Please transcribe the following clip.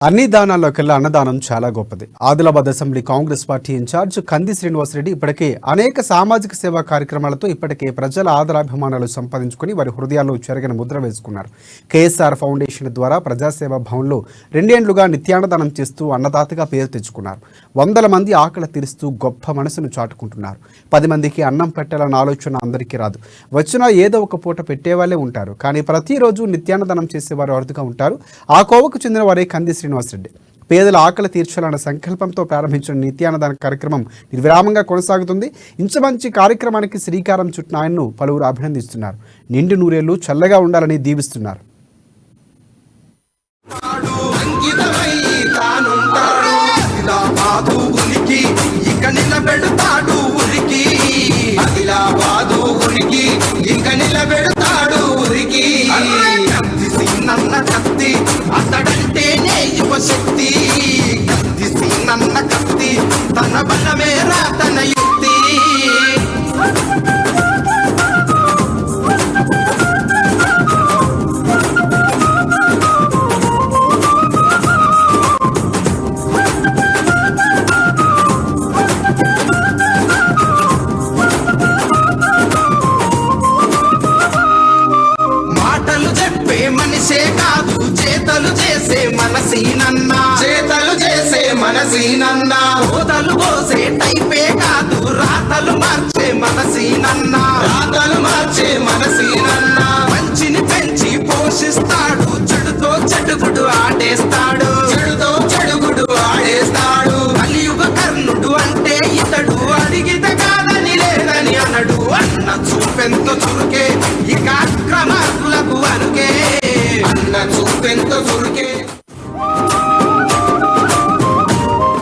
అన్ని దానాల్లోకెల్లా అన్నదానం చాలా గొప్పది. Adilabad assembly Congress party in-charge Kandi Srinivasa Reddy ఇప్పటికే అనేక సామాజిక సేవా కార్యక్రమాలతో ఇప్పటికే ప్రజల ఆదరాభిమానాలు సంపాదించుకుని వారి హృదయాల్లో చెరగని ముద్ర వేసుకున్నారు. కేఎస్ఆర్ ఫౌండేషన్ ద్వారా ప్రజాసేవా భవన్లో 2 ఏళ్లుగా నిత్యాన్నదానం చేస్తూ అన్నదాతగా పేరు తెచ్చుకున్నారు. 100 మంది ఆకలి తీరుస్తూ గొప్ప మనసును చాటుకుంటున్నారు. 10 మందికి అన్నం పెట్టాలన్న ఆలోచన అందరికీ రాదు. వచ్చినా ఏదో ఒక పూట పెట్టేవాళ్ళే ఉంటారు. కానీ ప్రతిరోజు నిత్యాన్నదానం చేసేవారు అరుదుగా ఉంటారు. ఆ కోవకు చెందిన వారే కంది శ్రీనివాసరెడ్డి. పేదల ఆకలి తీర్చాలన్న సంకల్పంతో ప్రారంభించిన నిత్యాన్నదాన కార్యక్రమం నిర్విరామంగా కొనసాగుతుంది. ఇంచుమంచి కార్యక్రమానికి శ్రీకారం చుట్టిన ఆయన్ను పలువురు అభినందిస్తున్నారు. నిండు నూరేళ్లు చల్లగా ఉండాలని దీవిస్తున్నారు. శక్తి నన్న కత్తి తన బలమే రా తన యుక్తి మాటలు చెప్పే మనిషే కాదు చేతలు చేసే మనసీనన్నా ఓదలు పోసే టైపే కాదు రాతలు మార్చే మనసీనన్నా మంచిని పెంచి పోషిస్తాడు చెడుతో చెడుగుడు ఆడేస్తాడు.